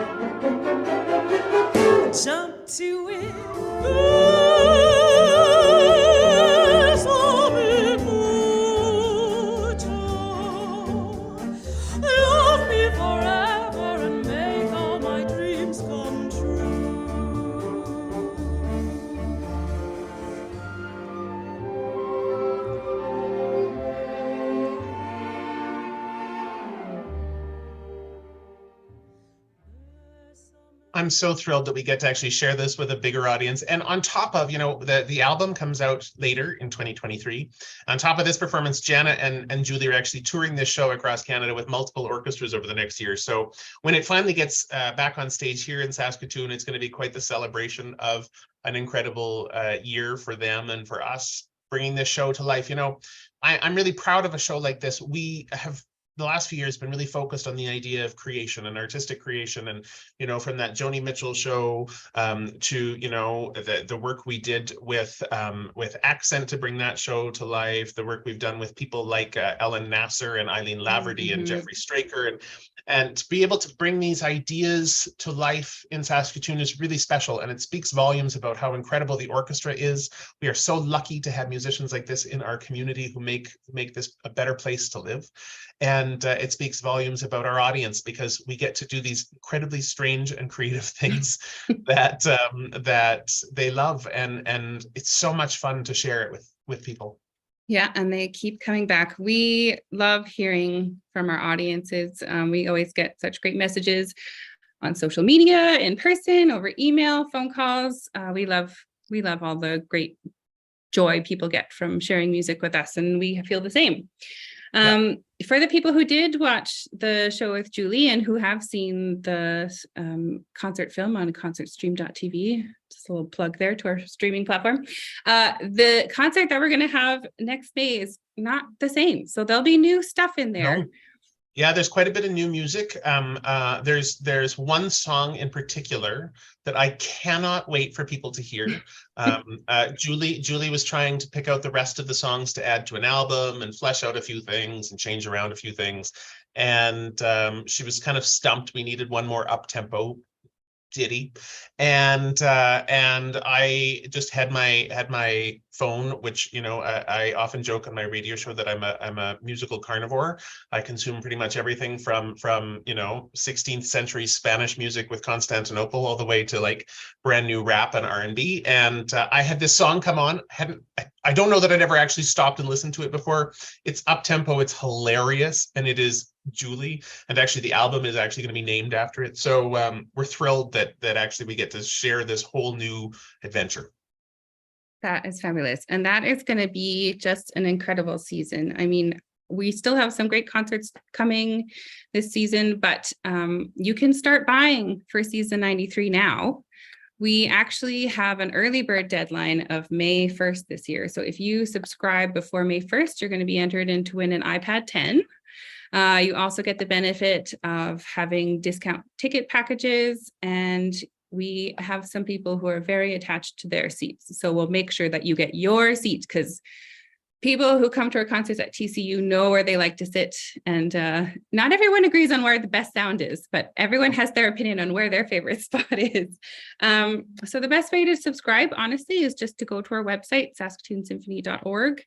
jump to it. Love me forever and make all my dreams come true." I'm so thrilled that we get to actually share this with a bigger audience. And on top of, you know, the album comes out later in 2023. On top of this performance, Jana and Julie are actually touring this show across Canada with multiple orchestras over the next year. So when it finally gets back on stage here in Saskatoon, it's going to be quite the celebration of an incredible year for them and for us, bringing this show to life. You know, I'm really proud of a show like this. We have the last few years been really focused on the idea of creation and artistic creation, and from that Joni Mitchell show to the work we did with Accent to bring that show to life, the work we've done with people like Ellen Nasser and Eileen Laverty and Jeffrey Straker, and to be able to bring these ideas to life in Saskatoon is really special, and it speaks volumes about how incredible the orchestra is. We are so lucky to have musicians like this in our community who make this a better place to live. And it speaks volumes about our audience, because we get to do these incredibly strange and creative things that they love, and it's so much fun to share it with people. Yeah, and they keep coming back. We love hearing from our audiences. We always get such great messages on social media, in person, over email, phone calls. We love all the great joy people get from sharing music with us, and we feel the same. For the people who did watch the show with Julie and who have seen the concert film on concertstream.tv, just a little plug there to our streaming platform, the concert that we're going to have next May is not the same. So there'll be new stuff in there. No. Yeah, there's quite a bit of new music. There's one song in particular that I cannot wait for people to hear. Julie was trying to pick out the rest of the songs to add to an album and flesh out a few things and change around a few things. And she was kind of stumped. We needed one more up-tempo ditty, and I just had my phone, which I often joke on my radio show that I'm a musical carnivore. I consume pretty much everything from 16th century Spanish music with Constantinople all the way to like brand new rap and R&B. And I had this song come on. I don't know that I'd ever actually stopped and listened to it before. It's up tempo, it's hilarious, and it is Julie, and actually the album is actually going to be named after it. So we're thrilled that actually we get to share this whole new adventure. That is fabulous. And that is going to be just an incredible season. I mean, we still have some great concerts coming this season, but you can start buying for season 93 now. We actually have an early bird deadline of May 1st this year. So if you subscribe before May 1st, you're going to be entered in to win an iPad 10. You also get the benefit of having discount ticket packages, and we have some people who are very attached to their seats. So we'll make sure that you get your seat, because people who come to our concerts at TCU know where they like to sit, and not everyone agrees on where the best sound is, but everyone has their opinion on where their favorite spot is. So the best way to subscribe, honestly, is just to go to our website, saskatoonsymphony.org.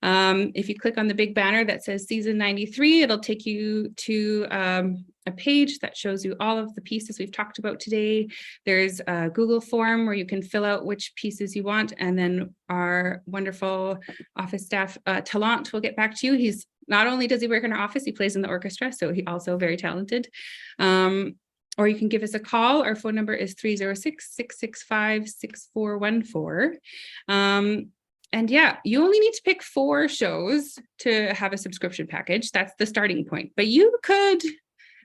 If you click on the big banner that says season 93, it'll take you to a page that shows you all of the pieces we've talked about today. There's a Google form where you can fill out which pieces you want, and then our wonderful office staff, Talant, will get back to you. He's not only does he work in our office, he plays in the orchestra, so he's also very talented. Or you can give us a call. Our phone number is 306-665-6414. And yeah, you only need to pick 4 shows to have a subscription package. That's the starting point. But you could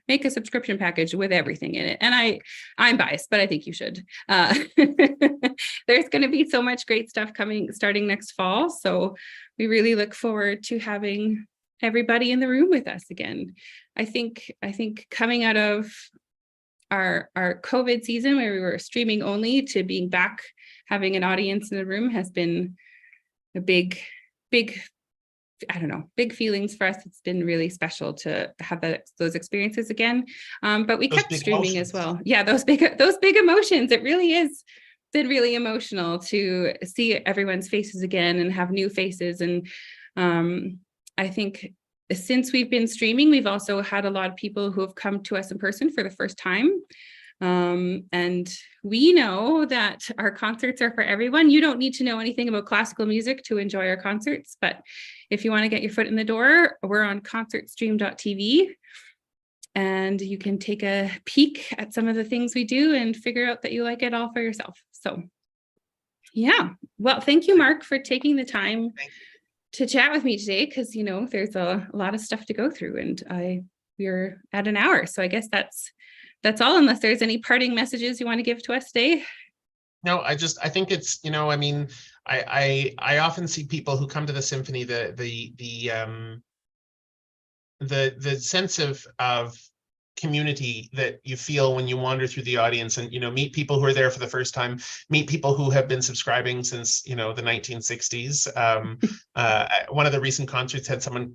make a subscription package with everything in it. And I'm biased, but I think you should. There's going to be so much great stuff coming starting next fall. So we really look forward to having everybody in the room with us again. I think coming out of our COVID season, where we were streaming only, to being back having an audience in the room has been a big feelings for us. It's been really special to have those experiences again. But we kept streaming as well. Yeah, those big emotions. It really is been really emotional to see everyone's faces again and have new faces. And I think since we've been streaming, we've also had a lot of people who have come to us in person for the first time. And we know that our concerts are for everyone. You don't need to know anything about classical music to enjoy our concerts, but if you want to get your foot in the door, we're on concertstream.tv, and you can take a peek at some of the things we do and figure out that you like it all for yourself. So yeah, well, thank you, Mark, for taking the time to chat with me today, because there's a lot of stuff to go through, and we're at an hour, so I guess that's all, unless there's any parting messages you want to give to us today. No, I think it's, I mean, I often see people who come to the symphony, the the sense of community that you feel when you wander through the audience and, meet people who are there for the first time, meet people who have been subscribing since, the 1960s. One of the recent concerts had a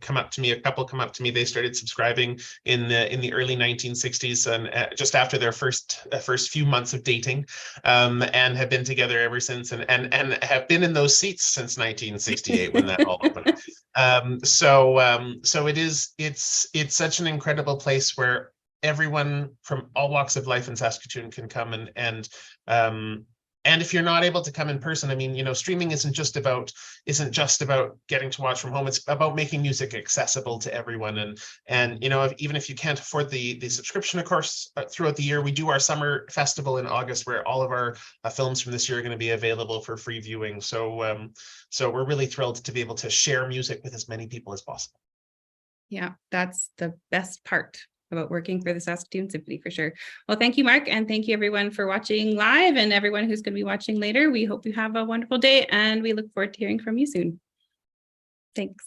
couple come up to me. They started subscribing in the early 1960s and just after their first few months of dating, and have been together ever since and have been in those seats since 1968 when that all opened. So it's such an incredible place where everyone from all walks of life in Saskatoon can come and if you're not able to come in person, I mean, streaming isn't just about getting to watch from home. It's about making music accessible to everyone. And even if you can't afford the subscription, of course, throughout the year, we do our summer festival in August where all of our films from this year are going to be available for free viewing. So we're really thrilled to be able to share music with as many people as possible. Yeah, that's the best part about working for the Saskatoon Symphony, for sure. Well, thank you, Mark, and thank you everyone for watching live and everyone who's going to be watching later. We hope you have a wonderful day and we look forward to hearing from you soon. Thanks.